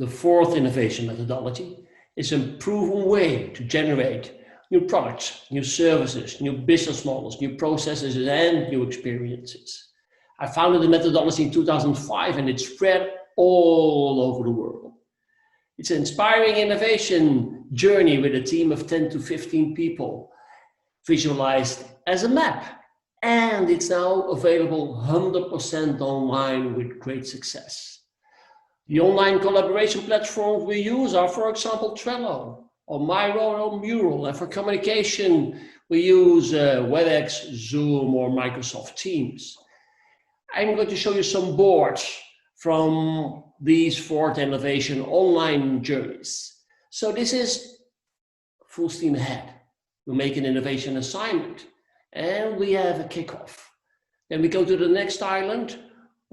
The fourth innovation methodology is a proven way to generate new products, new services, new business models, new processes, and new experiences. I founded the methodology in 2005 and it spread all over the world. It's an inspiring innovation journey with a team of 10 to 15 people, visualized as a map. And it's now available 100% online with great success. The online collaboration platforms we use are, for example, Trello, or Miro or Mural. And for communication, we use Webex, Zoom, or Microsoft Teams. I'm going to show you some boards from these fourth innovation online journeys. So this is full steam ahead. We make an innovation assignment and we have a kickoff. Then we go to the next island,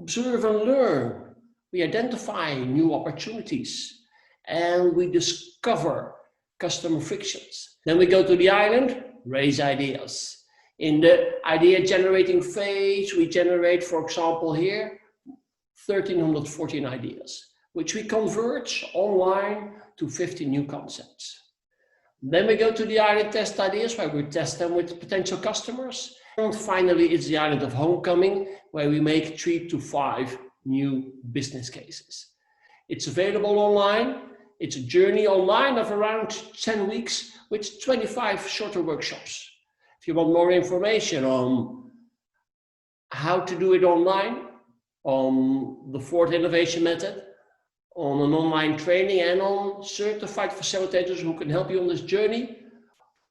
observe and learn. We identify new opportunities and we discover customer frictions. Then we go to the island, raise ideas. In the idea generating phase, we generate, for example, here, 1,314 ideas, which we convert online to 50 new concepts. Then we go to the island test ideas, where we test them with potential customers. And finally, it's the island of homecoming, where we make 3 to 5 new business cases. It's available online. It's a journey online of around 10 weeks with 25 shorter workshops. If you want more information on how to do it online, on the fourth innovation method, on an online training, and on certified facilitators who can help you on this journey,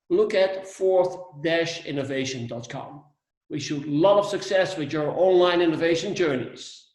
look at fourth-innovation.com. Wish you a lot of success with your online innovation journeys.